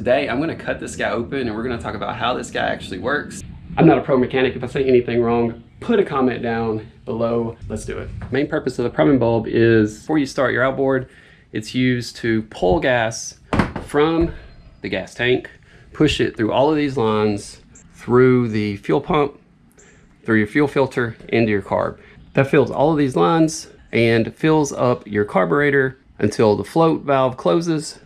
Today, I'm gonna cut this guy open and we're gonna talk about how this guy actually works. I'm not a pro mechanic. If I say anything wrong, put a comment down below. Let's do it. Main purpose of the priming bulb is before you start your outboard, it's used to pull gas from the gas tank, push it through all of these lines, through the fuel pump, through your fuel filter, into your carb. That fills all of these lines and fills up your carburetor until the float valve closes.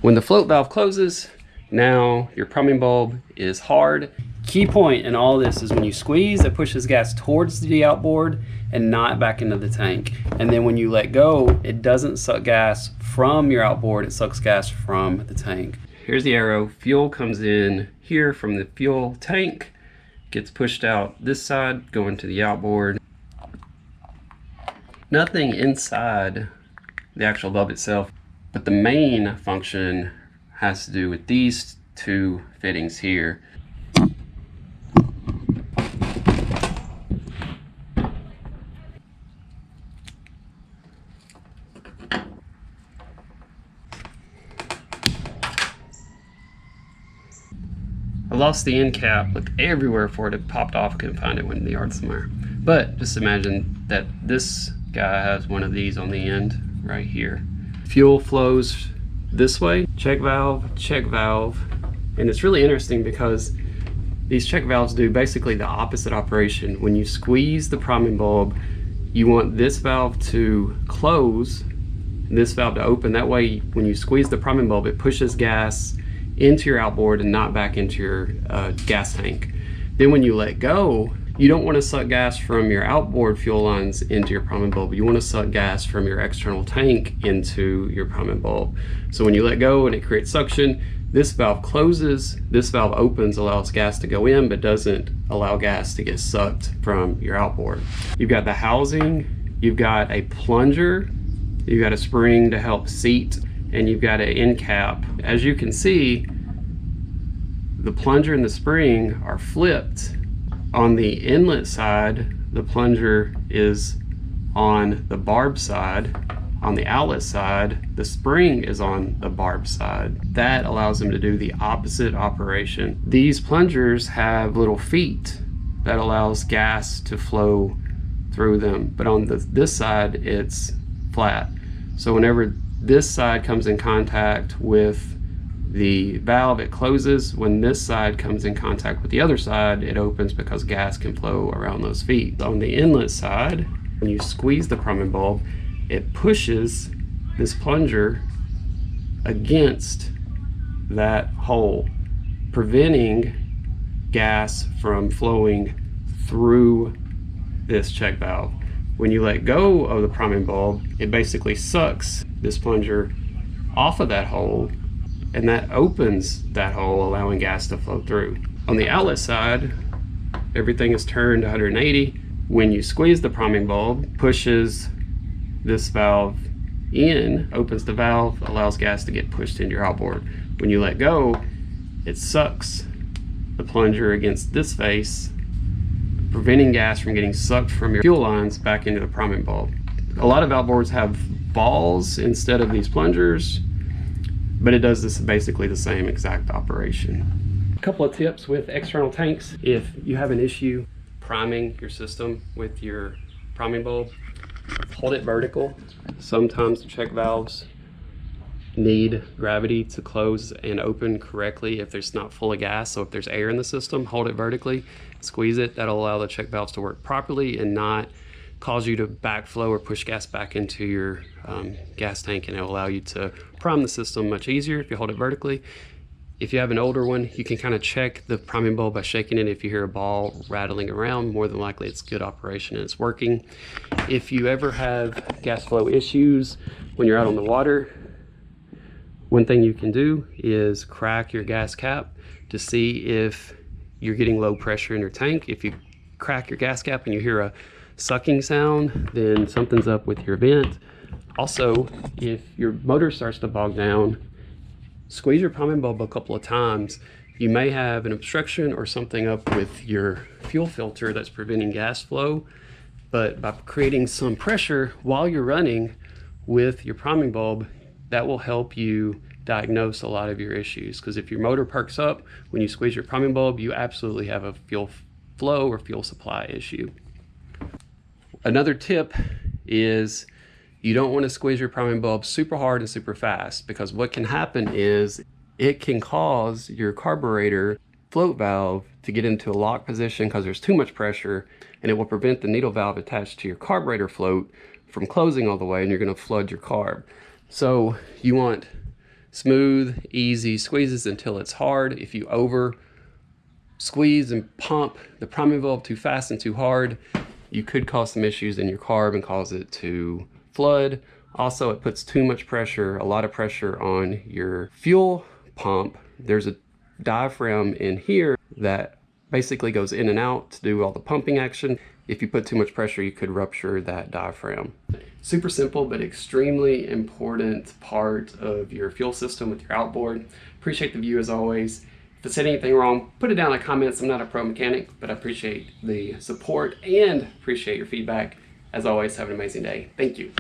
When the float valve closes, now your priming bulb is hard. Key point in all this is when you squeeze, it pushes gas towards the outboard and not back into the tank. And then when you let go, it doesn't suck gas from your outboard, it sucks gas from the tank. Here's the arrow. Fuel comes in here from the fuel tank, gets pushed out this side, going to the outboard. Nothing inside the actual bulb itself, but the main function has to do with these two fittings here. I lost the end cap, looked everywhere for it, it popped off, couldn't find it, went in the yard somewhere. But just imagine that this guy has one of these on the end right here. Fuel flows this way, check valve, and it's really interesting because these check valves do basically the opposite operation. When you squeeze the priming bulb, you want this valve to close and this valve to open. That way, when you squeeze the priming bulb, it pushes gas into your outboard and not back into your gas tank. Then when you let go, you don't want to suck gas from your outboard fuel lines into your priming bulb. You want to suck gas from your external tank into your priming bulb. So when you let go and it creates suction, this valve closes, this valve opens, allows gas to go in, but doesn't allow gas to get sucked from your outboard. You've got the housing, you've got a plunger, you've got a spring to help seat, and you've got an end cap. As you can see, the plunger and the spring are flipped. On the inlet side, the plunger is on the barb side. On the outlet side, the spring is on the barb side. That allows them to do the opposite operation. These plungers have little feet that allows gas to flow through them, but on this side, it's flat. So whenever this side comes in contact with the valve, it closes. When this side comes in contact with the other side, it opens because gas can flow around those feet. On the inlet side, when you squeeze the priming bulb, it pushes this plunger against that hole, preventing gas from flowing through this check valve. When you let go of the priming bulb, it basically sucks this plunger off of that hole, and that opens that hole, allowing gas to flow through. On the outlet side, everything is turned 180. When you squeeze the priming bulb, pushes this valve in, opens the valve, allows gas to get pushed into your outboard. When you let go, it sucks the plunger against this face, preventing gas from getting sucked from your fuel lines back into the priming bulb. A lot of outboards have balls instead of these plungers, but it does this basically the same exact operation. A couple of tips with external tanks. If you have an issue priming your system with your priming bulb, hold it vertical. Sometimes the check valves need gravity to close and open correctly if there's not full of gas. So if there's air in the system, hold it vertically, squeeze it. That'll allow the check valves to work properly and not cause you to backflow or push gas back into your gas tank, and it'll allow you to prime the system much easier if you hold it vertically. If you have an older one, you can kind of check the priming bulb by shaking it. If you hear a ball rattling around, more than likely it's good operation and it's working. If you ever have gas flow issues when you're out on the water, one thing you can do is crack your gas cap to see if you're getting low pressure in your tank. If you crack your gas cap and you hear a sucking sound, then something's up with your vent. Also, if your motor starts to bog down, squeeze your priming bulb a couple of times. You may have an obstruction or something up with your fuel filter that's preventing gas flow, but by creating some pressure while you're running with your priming bulb, that will help you diagnose a lot of your issues, because if your motor perks up when you squeeze your priming bulb, you absolutely have a fuel flow or fuel supply issue. Another tip is you don't want to squeeze your priming bulb super hard and super fast, because what can happen is it can cause your carburetor float valve to get into a lock position because there's too much pressure, and it will prevent the needle valve attached to your carburetor float from closing all the way, and you're going to flood your carb. So you want smooth, easy squeezes until it's hard. If you over squeeze and pump the priming valve too fast and too hard, you could cause some issues in your carb and cause it to flood. Also, it puts too much pressure, a lot of pressure on your fuel pump. There's a diaphragm in here that basically goes in and out to do all the pumping action. If you put too much pressure, you could rupture that diaphragm. Super simple, but extremely important part of your fuel system with your outboard. Appreciate the view as always. If I said anything wrong, put it down in the comments. I'm not a pro mechanic, but I appreciate the support and appreciate your feedback. As always, have an amazing day. Thank you.